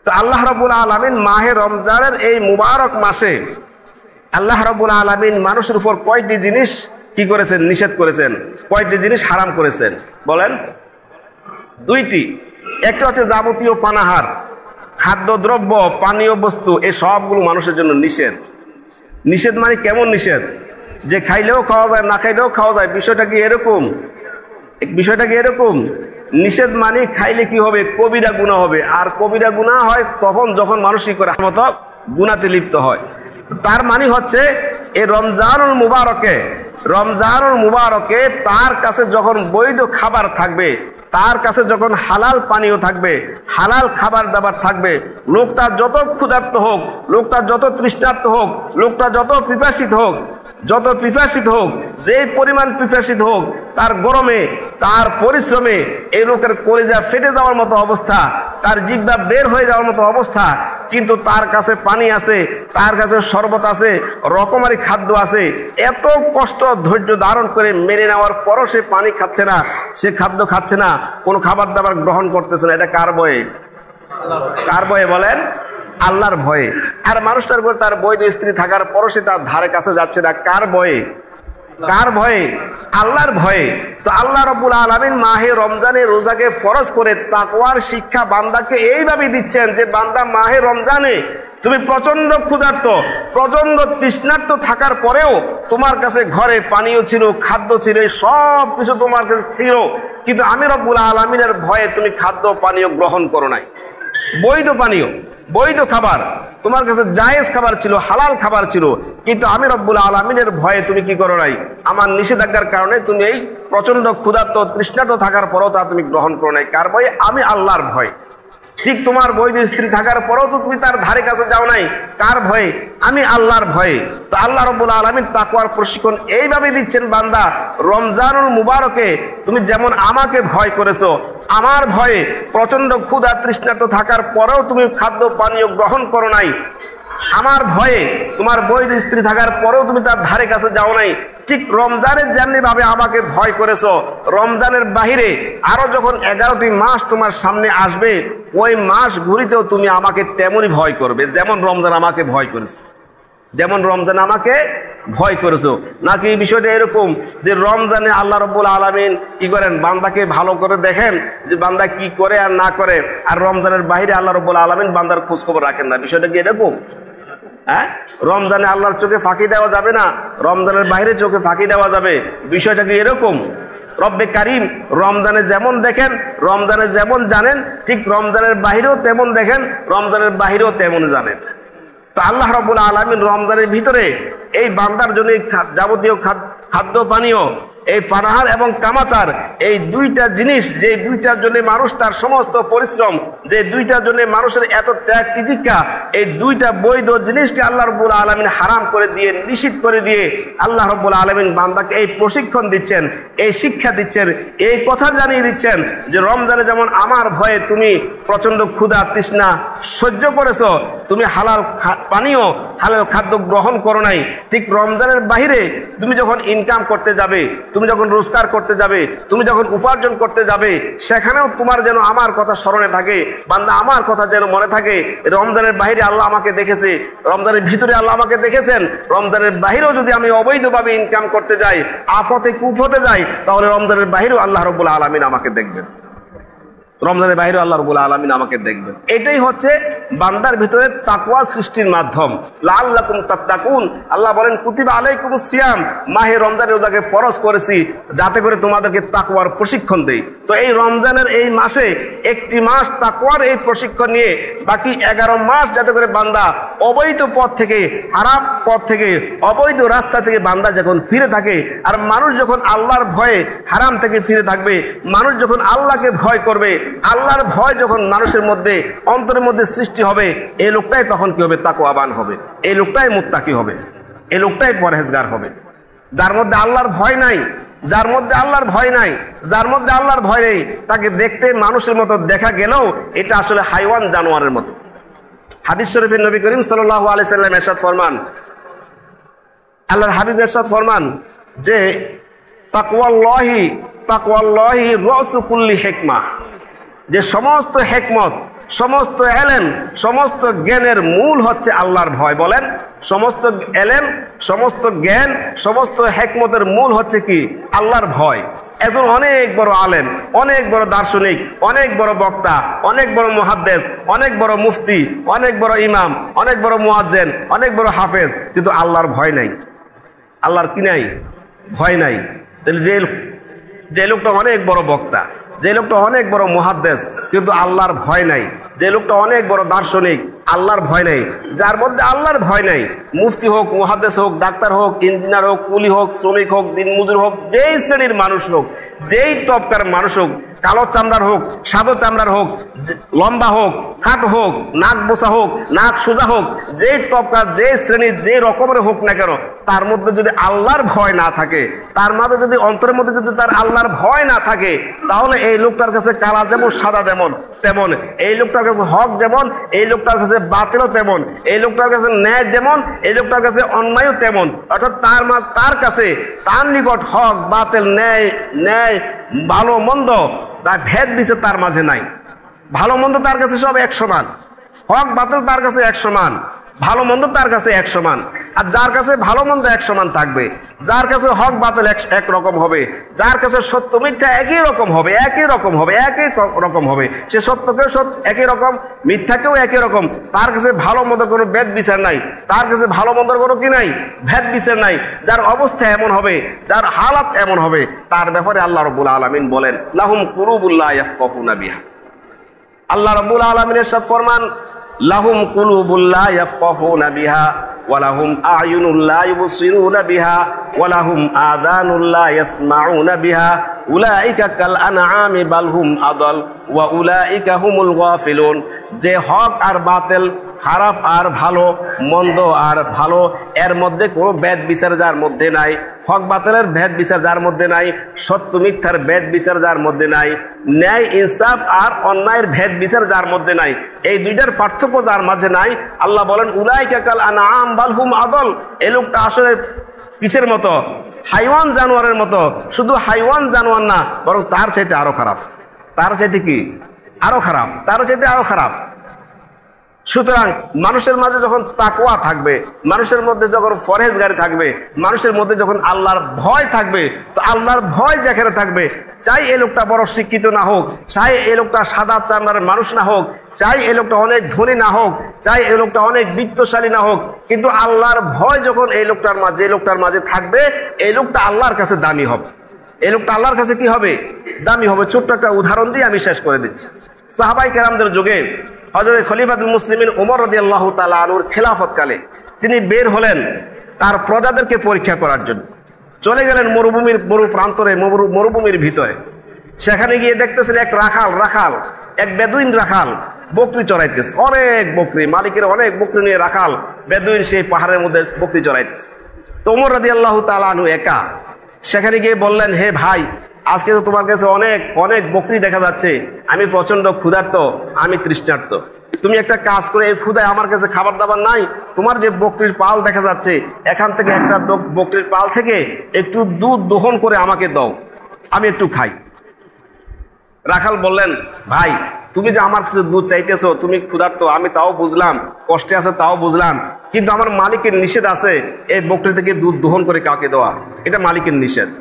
তো আল্লাহ রাব্বুল আলামিন মাহে রমজানের এই মুবারক মাসে আল্লাহ রাব্বুল আলামিন মানুষের উপর কয়টি জিনিস কি করেছেন? নিষেধ করেছেন। কয়টি জিনিস হারাম করেছেন বলেন? দুইটি। একটা হচ্ছে যাবতীয় পানাহার, খাদ্যদ্রব্য, পানীয় বস্তু, এই সবগুলো মানুষের জন্য নিষেধ। নিষেধ মানে কেমন নিষেধ? যে খাইলেও খাওয়া যায়, না খাইলেও খাওয়া যায়। বিষয়টা কি এরকম? নিষেধ মানে খাইলে কি হবে? কবিরা গুনাহ হবে। আর কবিরা গুনাহ হয় তখন যখন মানুষ কি করে, মতো গুনাতে লিপ্ত হয়। তার মানে হচ্ছে এই রমজানুল মুবারকে রমজানুল মুবারকে তার কাছে যখন বৈধ খাবার থাকবে, তার কাছে যখন হালাল পানীয় থাকবে, হালাল খাবার দাবার থাকবে, লোকটা যত ক্ষুধার্ত হোক, লোকটা যত তৃষ্ণার্ত হোক, লোকটা যত পিপাসিত হোক, যেই পরিমাণ পিপাসিত হোক, তার গরমে, তার পরিশ্রমে এই লোকের কলিজা ফেটে যাওয়ার মতো অবস্থা, তার জিহ্বা বের হয়ে যাওয়ার মতো অবস্থা, কিন্তু তার কাছে পানি আছে, তার কাছে শরবত আছে, রকমারি খাদ্য আছে। এত কষ্ট ধৈর্য ধারণ করে মেনে নেওয়ার পরও সে পানি খাচ্ছে না, সে খাদ্য খাচ্ছে না, কোনো খাবার দাবার গ্রহণ করতেছে না। এটা কার ভয়ে? কার ভয়ে বলেন? আল্লাহর ভয়ে। আর মানুষটার উপর তার বৈধ স্ত্রী থাকার পরও সে তার ধারে কাছে যাচ্ছে না, কার ভয়ে? কার ভয়ে? আল্লাহর ভয়ে। তো আল্লাহ রাব্বুল আলামিন মাহে রমজানে রোজাকে ফরজ করে তাকওয়ার শিক্ষা বান্দাকে এইভাবে দিচ্ছেন যে বান্দা মাহে রমজানে তুমি প্রচন্ড ক্ষুধার্ত, প্রচন্ড তৃষ্ণার্ত থাকার পরেও তোমার কাছে ঘরে পানীয় ছিল, খাদ্য ছিল, সব কিছু তোমার কাছে ছিল, কিন্তু আমি রব্বুল আলামিনের ভয়ে তুমি খাদ্য পানীয় গ্রহণ করো নাই। বৈধ পানীয়, বৈধ খাবার তোমার কাছে জায়েজ খাবার ছিল, হালাল খাবার ছিল, কিন্তু আমি রব্বুল আলামিনের ভয়ে তুমি কি করো নাই? আমার নিষেধাজ্ঞার কারণে তুমি এই প্রচন্ড ক্ষুধার্ত তৃষ্ণার্ত থাকার পরেও তা তুমি গ্রহণ করো নাই। কার ভয়ে? আমি আল্লাহর ভয়। ঠিক তোমার বৈধ স্ত্রী থাকার পরেও তো তুমি তার ধারে কাছে যাও নাই, কার ভয়ে? আমি আল্লাহর ভয়ে। তো আল্লাহ রাব্বুল আলামিন তাকওয়ার প্রশিক্ষণ এইভাবে দিচ্ছেন, বান্দা রমজানুল মুবারকে তুমি যেমন আমাকে ভয় করেছো, আমার ভয়ে প্রচন্ড ক্ষুধা তৃষ্ণার্ত থাকার পরেও তুমি খাদ্য পানীয় গ্রহণ করো নাই, আমার ভয়ে তোমার বৈধ স্ত্রী থাকার পরেও তুমি তার ধারে কাছে যাও নাই, ঠিক রমজানের যেমনি ভাবে আমাকে ভয় করেছো, রমজানের বাহিরে আরো যখন 11টি মাস তোমার সামনে আসবে, ওই মাস ঘুরিতেও তুমি আমাকে তেমনই ভয় করবে যেমন রমজান আমাকে ভয় করেছে, যেমন রমজান আমাকে ভয় করেছো। নাকি এই বিষয়টা এরকম যে রমজানে আল্লাহ রাব্বুল আলামিন কি করেন? বান্দাকে ভালো করে দেখেন যে বান্দা কি করে আর না করে, আর রমজানের বাইরে আল্লাহ রাব্বুল আলামিন বান্দার খোঁজ খবর রাখেন না। বিষয়টা কি এরকম? হ্যাঁ, রমজানে আল্লাহর চোখে ফাঁকি দেওয়া যাবে না, রমজানের বাইরে চোখে ফাঁকি দেওয়া যাবে। বিষয়টা কি এরকম? রব্বে কারিম রমজানে যেমন দেখেন, রমজানে যেমন জানেন, ঠিক রমজানের বাহিরেও তেমন দেখেন, রমজানের বাহিরেও তেমন জানেন। তো আল্লাহ রাব্বুল আলামিন রমজানের ভিতরে এই বান্দার জন্য যাবতীয় খাদ্য পানীয়, এই পানাহার এবং কামাচার, এই দুইটা জিনিস, যে দুইটার জন্য মানুষ তার সমস্ত পরিশ্রম, যে দুইটার জন্য মানুষের এত ত্যাগ তিতিক্ষা, এই দুইটা বৈধ জিনিসকে আল্লাহ রাব্বুল আলামিন হারাম করে দিয়ে, নিষিদ্ধ করে দিয়ে আল্লাহ রাব্বুল আলামিন বান্দাকে এই প্রশিক্ষণ দিচ্ছেন, এই শিক্ষা দিচ্ছেন, এই কথা জানিয়ে দিচ্ছেন যে রমজানে যেমন আমার ভয়ে তুমি প্রচন্ড ক্ষুধা তৃষ্ণা সহ্য করেছো, তুমি হালাল পানীয়, হালাল খাদ্য গ্রহণ করো নাই, ঠিক রমজানের বাহিরে তুমি যখন ইনকাম করতে যাবে, তুমি যখন রোজগার করতে যাবে, তুমি যখন উপার্জন করতে যাবে, সেখানেও তোমার যেন আমার কথা স্মরণে থাকে, বান্দা আমার কথা যেন মনে থাকে। রমজানের বাইরে আল্লাহ আমাকে দেখেছে, রমজানের ভিতরে আল্লাহ আমাকে দেখেছেন, রমজানের বাহিরেও যদি আমি অবৈধভাবে ইনকাম করতে যাই, আফতে কুফতে যাই, তাহলে রমজানের বাহিরেও আল্লাহ রাব্বুল আলামিন আমাকে দেখবেন, রমজানের বাইরে আল্লাহ রাব্বুল আলামিন আমাকে দেখবেন। এটাই হচ্ছে বান্দার ভিতরে তাকওয়া সৃষ্টির মাধ্যম। লাআল্লাকুম তাত্তাকুন, আল্লাহ বলেন কুতিবা আলাইকুমুস সিয়াম, মাহে রমজানের রোজাকে ফরজ করেছি যাতে করে তোমাদেরকে তাকওয়ার প্রশিক্ষণ দেই। তো এই রমজানের এই মাসে একটি মাস তাকওয়ার এই প্রশিক্ষণ নিয়ে, বাকি 11 মাস যাতে করে বান্দা অবৈধ পথ থেকে, হারাম পথ থেকে, অবৈধ রাস্তা থেকে বান্দা যখন ফিরে থাকে, আর মানুষ যখন আল্লাহর ভয়ে হারাম থেকে ফিরে থাকবে, মানুষ যখন আল্লাহকে ভয় করবে, আল্লাহর ভয় যখন মানুষের মধ্যে অন্তরের মধ্যে সৃষ্টি হবে, এই লোকটাই তখন কি হবে? তাকওয়াবান হবে, এই লোকটাই মুত্তাকি হবে, এই লোকটাই পরহেজগার হবে। যার মধ্যে আল্লাহর ভয় নাই, যার মধ্যে আল্লাহর ভয় নাই, যার মধ্যে আল্লাহর ভয় নেই, তাকে দেখতে মানুষের মতো দেখা গেলেও এটা আসলে হাইওয়ান, জানোয়ারের মতো। হাদিস শরীফে নবী করিম সাল্লাল্লাহু আলাইহি সাল্লাম ইরশাদ ফরমান, আল্লাহর হাবিব ইরশাদ ফরমান যে তাকওয়াল্লাহি রাসু কুল্লি হিকমা, যে সমস্ত হিকমত, সমস্ত এলেম, সমস্ত জ্ঞানের মূল হচ্ছে আল্লাহর ভয়। বলেন, সমস্ত এলেম, সমস্ত জ্ঞান, সমস্ত হিকমতের মূল হচ্ছে কি? আল্লাহর ভয়। একজন অনেক বড় আলেম, অনেক বড় দার্শনিক, অনেক বড় বক্তা, অনেক বড় মুহাদ্দিস, অনেক বড় মুফতি, অনেক বড় ইমাম, অনেক বড় মুয়াজ্জিন, অনেক বড় হাফেজ, কিন্তু আল্লাহর ভয় নাই। আল্লাহর কি নাই? ভয় নাই। তাহলে যে লোকটা অনেক বড় বক্তা, যে লোকটা অনেক বড় মুহাদ্দিস, কিন্তু আল্লাহর ভয় নাই, যে লোকটা অনেক বড় দার্শনিক, আল্লাহর ভয় নেই, যার মধ্যে আল্লাহর ভয় নেই, মুফতি হোক, মুহাদ্দিস হোক, ডাক্তার হোক, ইঞ্জিনিয়ার হোক, কুলি হোক, শ্রমিক হোক, দিনমজুর হোক, যেই শ্রেণীর মানুষ হোক, যেই তবকার মানুষ হোক, কালো চামড়ার হোক, সাদা চামড়ার হোক, লম্বা হোক, কাট হোক, নাক বোসা হোক, নাক সোজা হোক, যেই তবকার, যে শ্রেণীর, যে রকমের হোক না কেন, তার মধ্যে যদি আল্লাহর ভয় না থাকে, তার মধ্যে যদি অন্তরের মধ্যে যদি তার আল্লাহর ভয় না থাকে, তাহলে এই লোকটার কাছে কালা যেমন সাদা তেমন, এই লোকটার কাছে হক যেমন, এই লোকটার কাছে বাতিলও তেমন, এই লোকটার কাছে ন্যায় যেমন, এই লোকটার কাছে অন্যায়ও তেমন। অর্থাৎ তার কাছে, তার নিকট হক বাতিল, ন্যায় ভালো মন্দ তার ভেদ বিচার তার মাঝে নাই। ভালো মন্দ তার কাছে সব এক সমান, হক বাতিল তার কাছে এক সমান, ভালো মন্দ তার কাছে এক সমান। আর যার কাছে ভালো মন্দ এক সমান থাকবে, যার কাছে হক বাতিল এক রকম হবে, যার কাছে সত্য মিথ্যা একই রকম হবে, একই রকম হবে, সে সত্যকেও একই রকম, মিথ্যাকেও একই রকম। তার কাছে ভালো মন্দ কোনো ভেদ বিচার নাই, তার কাছে ভালো মন্দের কোনো কি নাই, ভেদ বিচার নাই। যার অবস্থা এমন হবে, যার হালাত এমন হবে, তার ব্যাপারে আল্লাহ রাব্বুল আলামিন বলেন লাহুম কুলুবুল লা ইয়াফকাহুনা বিহা। আল্লাহ রাব্বুল আলামিন ইরশাদ ফরমান লাহুম কুলুবুল লা ইয়াফকাহুনা বিহা ওয়া লাহুম আ'য়ুনুল লা ইউবসিরুনা বিহা ওয়া লাহুম আযানুল লা ইয়াসমাউনা বিহা উলাইকা কাল আনআমি বাল হুম আদাল ওয়া উলাইকা হুমুল গাফিলুন। যে হক আর বাতিল, খারাপ আর ভালো, মন্দ আর ভালো, এর মধ্যে কোনো ভেদ বিচার যার মধ্যে নাই, হক বাতিলের ভেদ বিচার যার মধ্যে নাই, সত্য মিথ্যার ভেদ বিচার যার মধ্যে নাই, ন্যায় ইনসাফ আর অন্যায়ের ভেদ বিচার যার মধ্যে নাই, এই দুইটার পার্থক্য যার মাঝে নাই, আল্লাহ বলেন উলাইকা কাল আনআম বাল হুম আদাল। এই লোকটা আসলে কিসের মতো, হাইওয়ান জানোয়ারের মতো। শুধু হাইওয়ান জানোয়ার না, বরং তার চাইতে আরো খারাপ, তার চাইতে কি আরো খারাপ, তার চাইতে আরো খারাপ। সুতরাং মানুষের মাঝে যখন তাকওয়া থাকবে, মানুষের মধ্যে যখন ফরহেজগারি থাকবে, মানুষের মধ্যে যখন আল্লাহর ভয় থাকবে, তো আল্লাহর ভয় যেখানে থাকবে, চাই এই লোকটা বড় শিক্ষিত না হোক, চাই এই লোকটা সাদা চামড়ার মানুষ না হোক, চাই এই লোকটা অনেক ধনী না হোক, চাই এই লোকটা অনেক বিত্তশালী না হোক, কিন্তু আল্লাহর ভয় যখন এই লোকটার মাঝে, এই লোকটার মাঝে থাকবে, এই লোকটা আল্লাহর কাছে দামি হবে, এই লোকটা আল্লাহর কাছে কি হবে, দামি হবে। ছোট্ট একটা উদাহরণ দিয়ে আমি শেষ করে দিচ্ছি। সাহাবায়ে কেরামদের যুগে হযরত খলিফাতুল মুসলিমিন ওমর রাদিয়াল্লাহু তাআলা আনহুর খেলাফতকালে তিনি বের হলেন তার প্রজাদেরকে পরীক্ষা করার জন্য। চলে গেলেন মরু প্রান্তরে, মরুভূমির ভিতরে। সেখানে গিয়ে দেখতেছেন এক রাখাল, এক বেদুইন রাখাল বকরি চড়াইতেছে, অনেক বকরি, মালিকের অনেক বকরি নিয়ে রাখাল বেদুইন সেই পাহাড়ের মধ্যে বকরি চড়াইতেছে। তো ওমর রাদিয়াল্লাহু তাআলা আনহু একা সেখানে গিয়ে বললেন, হে ভাই, আজকে তো তোমার কাছে অনেক বকরি দেখা যাচ্ছে, আমি প্রচন্ড ক্ষুধার্ত, আমি তৃষ্ণার্ত, তুমি একটা কাজ করে, এই ক্ষুধায় আমার কাছে খাবার দাবার নাই, তোমার যে বকরির পাল দেখা যাচ্ছে, এখান থেকে একটা বকরির পাল থেকে একটু দুধ দোহন করে আমাকে দাও, আমি একটু খাই। রাখাল বললেন, ভাই, তুমি যে আমার কাছে দুধ চাইতেছো, তুমি ক্ষুধার্ত, আমি তাও বুঝলাম, কষ্টে আছে তাও বুঝলাম, কিন্তু আমার মালিকের নিষেধ আছে এই বকরি থেকে দুধ দোহন করে কাউকে দেওয়া, এটা মালিকের নিষেধ।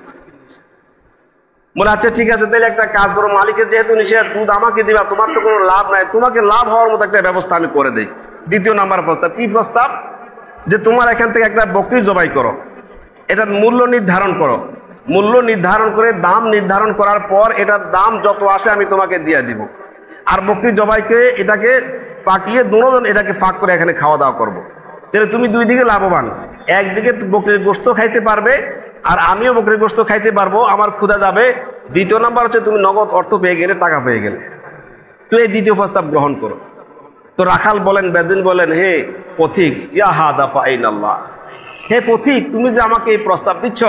বলে আচ্ছা ঠিক আছে, তাহলে একটা কাজ করো, মালিকের যেহেতু নিষেধ, দুধ আমাকে দিবা, তোমার তো কোনো লাভ নাই, তোমাকে লাভ হওয়ার মতো একটা ব্যবস্থা আমি করে দিই। দ্বিতীয় নাম্বার প্রস্তাব, কি প্রস্তাব? যে তোমার এখান থেকে একটা বকরি জবাই করো, এটার মূল্য নির্ধারণ করো, মূল্য নির্ধারণ করে দাম নির্ধারণ করার পর এটার দাম যত আসে আমি তোমাকে দিয়ে দিব। আর বকরি জবাইকে এটাকে পাকিয়ে দুজন এটাকে ফাঁক করে এখানে খাওয়া দাওয়া করবো। তাহলে তুমি দুই দিকে লাভবান, একদিকে বকরির গোশত খাইতে পারবে আর আমিও বকরির গোশত খাইতে পারবো, আমার ক্ষুধা যাবে। দ্বিতীয় নাম্বার হচ্ছে তুমি নগদ অর্থ পেয়ে গেলে, টাকা পেয়ে গেলে। তো এই দ্বিতীয় প্রস্তাব গ্রহণ করো। তো রাখাল বলেন, বেদুইন বলেন, হে পথিক, ইয়া হাদা ফাইনাল্লাহ, হে পথিক, তুমি যে আমাকে এই প্রস্তাব দিচ্ছ,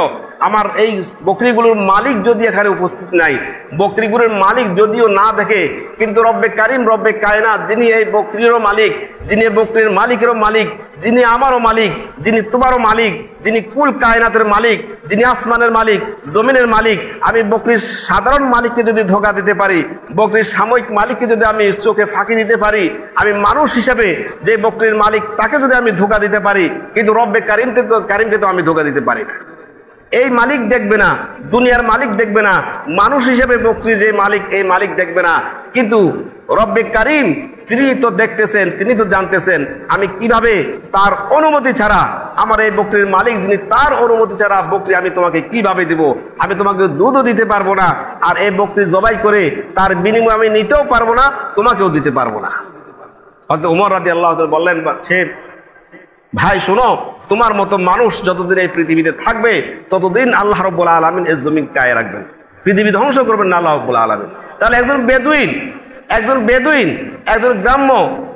আমার এই বকরিগুলোর মালিক যদি এখানে উপস্থিত নাই, বকরিগুলোর মালিক যদিও না দেখে, কিন্তু রব্বে কারিম, রব্বে কায়নাত, যিনি এই বকরিরও মালিক, যিনি বকরির মালিকেরও মালিক, যিনি আমারও মালিক, যিনি তোমারও মালিক, যিনি কুল কায়নাতের মালিক, যিনি আসমানের মালিক, জমিনের মালিক, আমি বকরির সাধারণ মালিককে যদি ধোঁকা দিতে পারি, বকরির সাময়িক মালিককে যদি আমি চোখে ফাঁকি দিতে পারি, আমি মানুষ হিসেবে যে বকরির মালিক তাকে যদি আমি ধোঁকা দিতে পারি, কিন্তু রব্বে কারিমকে তো আমি ধোঁকা দিতে পারি না। এই মালিক দেখবে না, দুনিয়ার মালিক দেখবে না, মানুষ হিসেবে বকরি যে মালিক, এই মালিক দেখবে না, কিন্তু রব্বে কারিম তিনি তো দেখতেছেন, তিনি তো জানতেছেন আমি কিভাবে তার অনুমতি ছাড়া, আমার এই বকরির মালিক যিনি, তার অনুমতি ছাড়া বকরি আমি তোমাকে কিভাবে দিব। আমি তোমাকে দুধও দিতে পারবো না, আর এই বকরি জবাই করে তার বিনিময়ে আমি নিতেও পারবো না, তোমাকেও দিতে পারবো না। হযরত ওমর রাদিয়াল্লাহু তাআলা বললেন, হে ভাই শোনো, তোমার মতো মানুষ যতদিন এই পৃথিবীতে থাকবে ততদিন আল্লাহ রাব্বুল আলামিন এই জমিন কায়ে রাখবেন, পৃথিবী ধ্বংস করবেন না আল্লাহ রাব্বুল আলামিন। তাহলে একজন বেদুইন, একজন গ্রাম্য,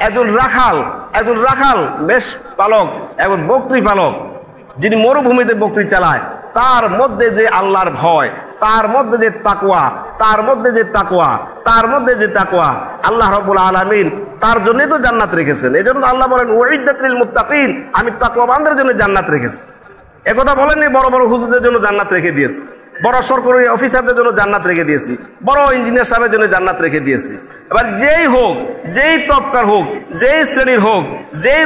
একজন রাখাল মেষ পালক, একজন বকরি পালক, যিনি মরুভূমিতে বকরি চালায়, তার মধ্যে যে আল্লাহর ভয়, তার মধ্যে যে তাকওয়া আল্লাহ রাব্বুল আলামিন তার জন্যই তো জান্নাত রেখেছেন। এই জন্য আল্লাহ বলেন উইদ্দাত লিল মুত্তাকিন, আমি তাকওয়াবানদের জন্য জান্নাত রেখেছি। একথা বলেননি বড় বড় হুজুরদের জন্য জান্নাত রেখে দিয়েছি, বড় সরকারি অফিসারদের জন্য জান্নাত রেখে দিয়েছি, বড় ইঞ্জিনিয়ার সাহেবের জন্য জান্নাত রেখে দিয়েছি। এবার যেই হোক, যেই তবকার হোক, যেই শ্রেণীর হোক, যেই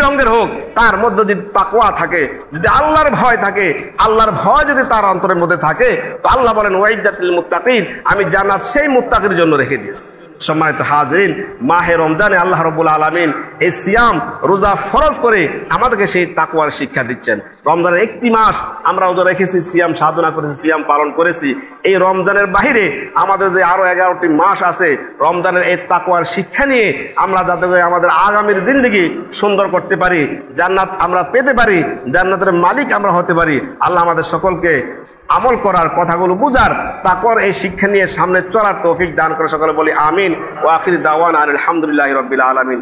রঙের হোক, তার মধ্যে যদি তাকওয়া থাকে, যদি আল্লাহর ভয় থাকে, আল্লাহর ভয় যদি তার অন্তরের মধ্যে থাকে, তো আল্লাহ বলেন ওয়াইদাতুল মুত্তাকিন, আমি জান্নাত সেই মুত্তাকির জন্য রেখে দিয়েছি। সম্মানিত হাজিরিন, মাহে রমজানে আল্লাহ রাব্বুল আলামিন এই সিয়াম রোজা ফরজ করে আমাদেরকে সেই তাকওয়ার শিক্ষা দিচ্ছেন। রমজানের একটি মাস আমরা রোজা রেখেছি, সিয়াম সাধনা করেছি, সিয়াম পালন করেছি। এই রমজানের বাহিরে আমাদের যে আরো 11টি মাস আছে, রমজানের এই তাকওয়ার শিক্ষা নিয়ে আমরা যাতে করে আমাদের আগামীর জিন্দেগি সুন্দর করতে পারি, জান্নাত আমরা পেতে পারি, জান্নাতের মালিক আমরা হতে পারি। আল্লাহ আমাদের সকলকে আমল করার, কথাগুলো বুঝার, তাকওয়ার এই শিক্ষা নিয়ে সামনে চলার তৌফিক দান করে। সকলে বলি আমিন। ওয়া আখির দাওয়ানা আলহামদুলিল্লাহি রাব্বিল আলামিন।